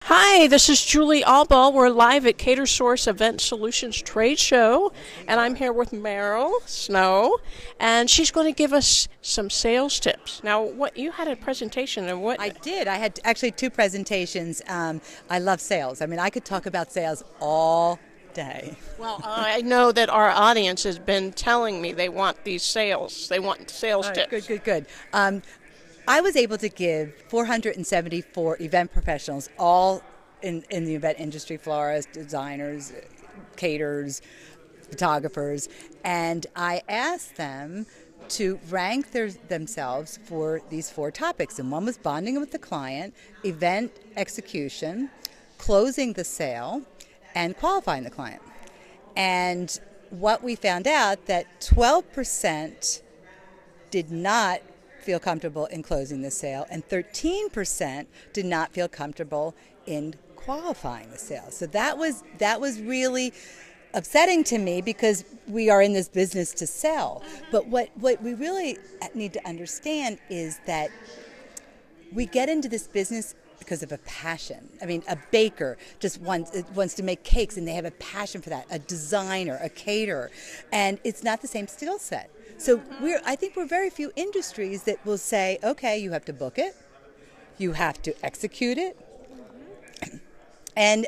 Hi, this is Julie Albaugh. We're live at Catersource Event Solutions Trade Show, and I'm here with Meryl Snow, and she's going to give us some sales tips. Now, what you had a presentation, and what I did. I had actually two presentations. I love sales. I mean, I could talk about sales all day. Well, I know that our audience has been telling me they want these sales. They want sales tips. Good. I was able to give 474 event professionals, all in the event industry, florists, designers, caterers, photographers, and I asked them to rank themselves for these four topics. And one was bonding with the client, event execution, closing the sale, and qualifying the client. And what we found out that 12% did not feel comfortable in closing the sale, and 13% did not feel comfortable in qualifying the sale. So that was really upsetting to me because we are in this business to sell. But what we really need to understand is that we get into this business because of a passion. I mean, a baker just wants to make cakes and they have a passion for that. A designer, a caterer, and it's not the same skill set. So I think we're very few industries that will say, okay, you have to book it, you have to execute it, and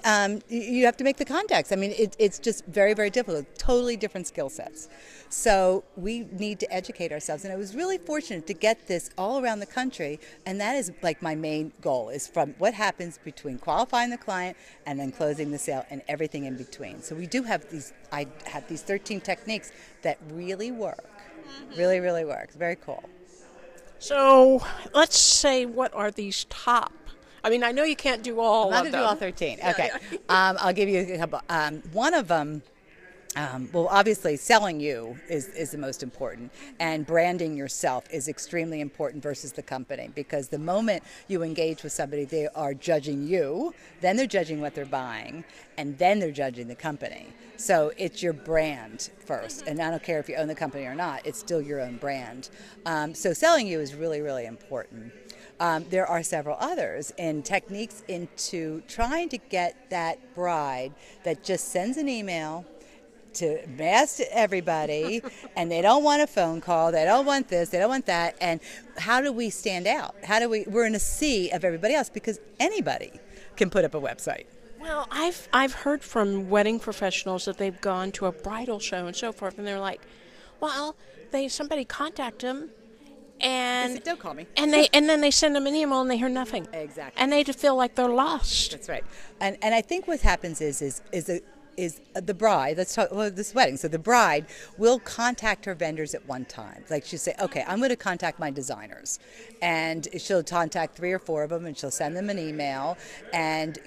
you have to make the contacts. I mean, it's just very, very difficult. Totally different skill sets. So we need to educate ourselves. And I was really fortunate to get this all around the country. And that is like my main goal, is from what happens between qualifying the client and then closing the sale and everything in between. So we do have I have these 13 techniques that really work. Really, really work. It's very cool. So let's say, what are these top? I mean, I know you can't do all I'm of not them. going to do all 13. Okay. I'll give you a couple. One of them, well, obviously, selling you is the most important, and branding yourself is extremely important versus the company, because the moment you engage with somebody, they are judging you, then they're judging what they're buying, and then they're judging the company. So it's your brand first, and I don't care if you own the company or not, it's still your own brand. So selling you is really, really important. There are several others and techniques into trying to get that bride that just sends an email to mass to everybody, and they don't want a phone call, they don't want this, they don't want that, and how do we stand out? We're in a sea of everybody else, because anybody can put up a website. Well, I've heard from wedding professionals that they've gone to a bridal show and so forth, and they're like, well, somebody contact them, and Don't call me. and then they send them an email and they hear nothing. Exactly. And they just feel like they're lost. That's right. And I think what happens is the bride, let's talk about this wedding. So the bride will contact her vendors at one time. Like, she'll say, okay, I'm going to contact my designers. And she'll contact 3 or 4 of them, and she'll send them an email. And,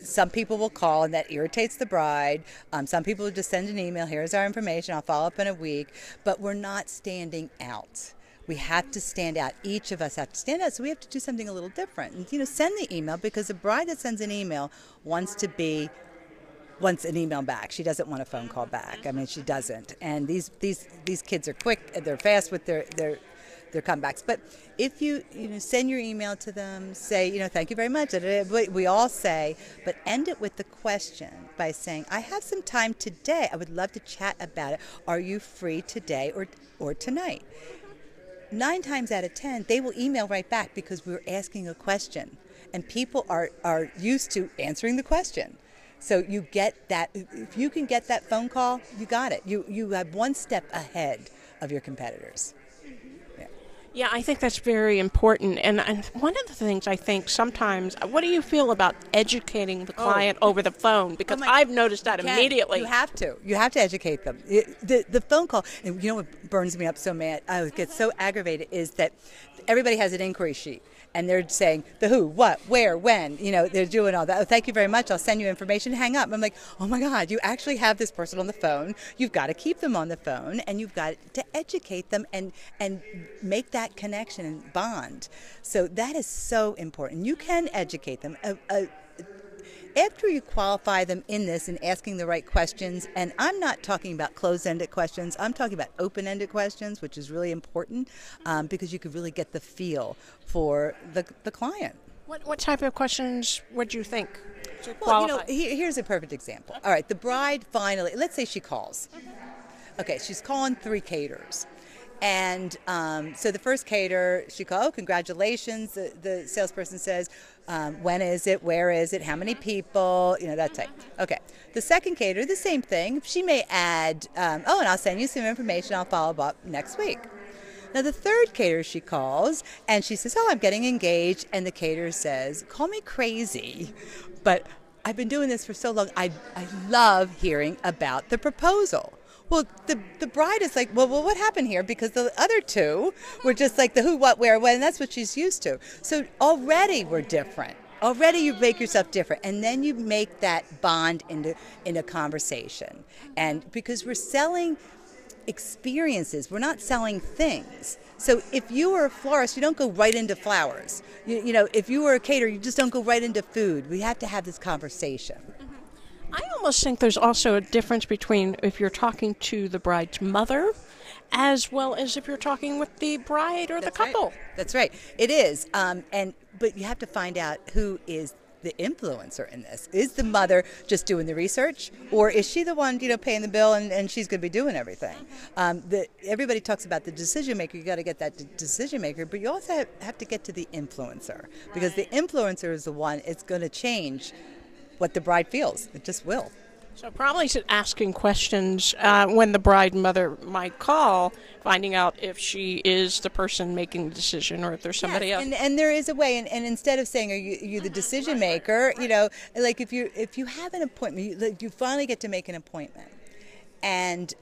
some people will call, and that irritates the bride. Some people will just send an email, here's our information, I'll follow up in a week. But we're not standing out. We have to stand out. Each of us have to stand out, so we have to do something a little different. And, send the email, because a bride that sends an email wants an email back. She doesn't want a phone call back. I mean, she doesn't. And these kids are quick, they're fast with their comebacks. But if you send your email to them, say, thank you very much. We all say, but end it with the question by saying, I have some time today. I would love to chat about it. Are you free today or tonight? 9 times out of 10, they will email right back, because we're asking a question, and people are used to answering the question. So you get that. If you can get that phone call, you got it. You have one step ahead of your competitors. Yeah, I think that's very important. And one of the things I think sometimes, what do you feel about educating the client over the phone? Because I've noticed that immediately. You have to. You have to educate them. The phone call, and what burns me up so mad, I get so aggravated, is that everybody has an inquiry sheet. And they're saying the who, what, where, when, they're doing all that. Oh, thank you very much. I'll send you information. Hang up. I'm like, oh my God, you actually have this person on the phone. You've got to keep them on the phone, and you've got to educate them and make that connection and bond. So that is so important. You can educate them. After you qualify them in this and asking the right questions, and I'm not talking about closed-ended questions, I'm talking about open-ended questions, which is really important, because you could really get the feel for the client. What type of questions would you think to Well, qualify? here's a perfect example. All right, the bride finally, let's say she calls. Okay, she's calling 3 caterers. And so the first caterer, she calls, oh, congratulations. The salesperson says, when is it, where is it, how many people, that type. Okay. The second caterer, the same thing. She may add, and I'll send you some information. I'll follow up next week. Now, the third caterer, she calls, and she says, oh, I'm getting engaged. And the caterer says, call me crazy, but I've been doing this for so long. I love hearing about the proposal. Well, the bride is like, well, what happened here? Because the other 2 were just like the who, what, where, when, and that's what she's used to. So already we're different. Already you make yourself different. And then you make that bond into conversation. And because we're selling experiences, we're not selling things. So if you were a florist, you don't go right into flowers. If you were a caterer, you just don't go right into food. We have to have this conversation. I almost think there's also a difference between if you're talking to the bride's mother as well as if you're talking with the bride or the couple. Right. That's right. It is. But you have to find out who is the influencer in this. Is the mother just doing the research, or is she the one, paying the bill and she's going to be doing everything? Everybody talks about the decision maker. You got to get that decision maker, but you also have to get to the influencer, because the influencer is the one. It's going to change what the bride feels. It just will. So probably asking questions when the bride mother might call, finding out if she is the person making the decision or if there's somebody else. And there is a way. And instead of saying, are you the decision maker, like if you have an appointment, you finally get to make an appointment. And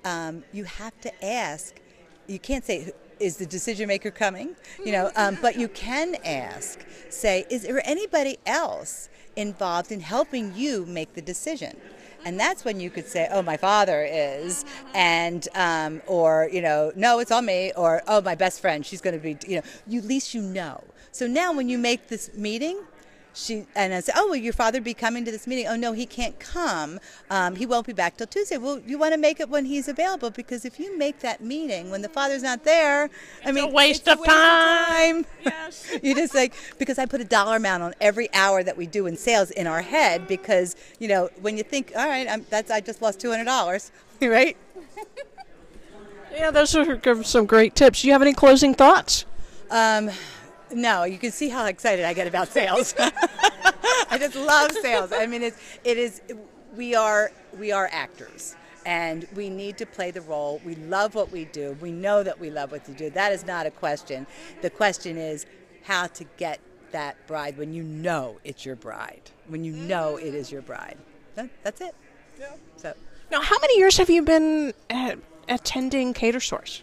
you have to ask, you can't say, is the decision maker coming? But you can ask, say, is there anybody else involved in helping you make the decision? And that's when you could say, oh, my father is, and, or, no, it's on me, or, oh, my best friend, she's going to be, at least you know. So now when you make this meeting, and I say, oh, will your father be coming to this meeting? Oh, no, he can't come. He won't be back till Tuesday. Well, you want to make it when he's available, because if you make that meeting when the father's not there, it's a waste of time. Yes. You just because I put a dollar amount on every hour that we do in sales in our head, because, when you think, all right, I just lost $200, right? Yeah, those are some great tips. Do you have any closing thoughts? No, you can see how excited I get about sales. I just love sales. I mean, we are actors, and we need to play the role. We love what we do. We know that we love what we do. That is not a question. The question is how to get that bride when you know it's your bride, when you know it is your bride. That's it. Yeah. So. Now, how many years have you been attending Catersource?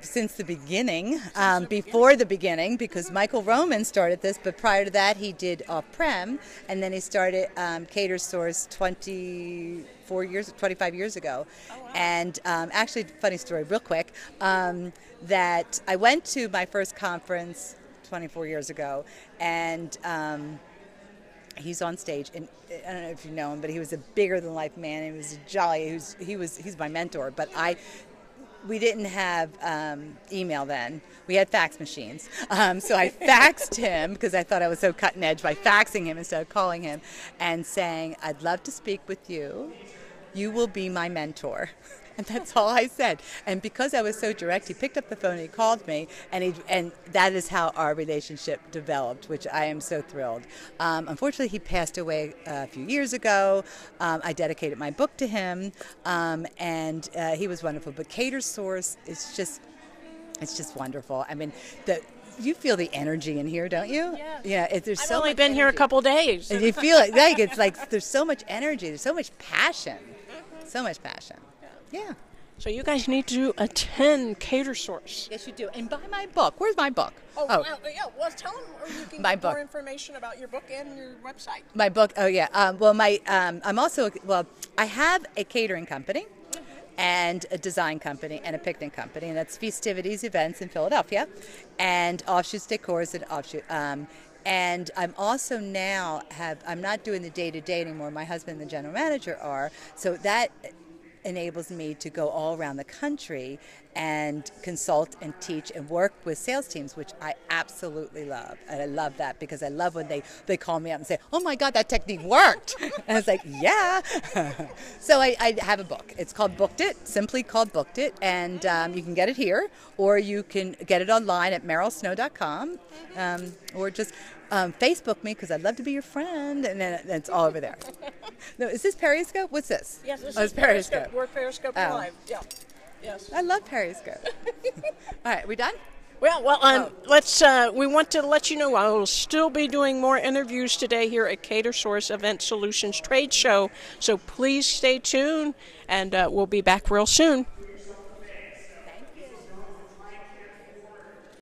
Since the beginning, before the beginning, because Michael Roman started this, but prior to that he did off-prem, and then he started Catersource 25 years ago. Oh, wow. And actually, funny story, real quick, that I went to my first conference 24 years ago, and he's on stage, and I don't know if you know him, but he was a bigger-than-life man. He was jolly. He's my mentor, but we didn't have email then. We had fax machines. So I faxed him, because I thought I was so cutting edge, by faxing him instead of calling him, and saying, I'd love to speak with you. You will be my mentor. And that's all I said. And because I was so direct, he picked up the phone and he called me, and that is how our relationship developed, which I am so thrilled. Unfortunately, he passed away a few years ago. I dedicated my book to him, and he was wonderful. But Catersource is just wonderful. I mean, you feel the energy in here, don't you? Yeah. There's I've only been here a couple days. And you feel it, it's like there's so much energy, there's so much passion, so much passion. Yeah. So you guys need to attend Catersource. Yes, you do. And buy my book. Where's my book? Well, tell them, or you can get more information about your book and your website. My book. Oh, yeah. I'm also. I have a catering company, and a design company, and a picnic company, and that's Festivities Events in Philadelphia, and Offshoots Decors and Offshoot. And I'm also I'm not doing the day-to-day anymore. My husband and the general manager are. So that enables me to go all around the country and consult and teach and work with sales teams, which I absolutely love. And I love that because I love when they call me up and say, oh my God, that technique worked. And I was like, yeah. So I have a book. It's called Booked It, simply called Booked It. And you can get it here, or you can get it online at merylsnow.com, or just Facebook me because I'd love to be your friend. And then it's all over there. No, is this Periscope? What's this? Yes, this is is Periscope. We're Periscope Live. Yeah. Yes. I love Periscope. All right, we done? Well, let's. We want to let you know I will still be doing more interviews today here at Catersource Event Solutions Trade Show. So please stay tuned, and we'll be back real soon.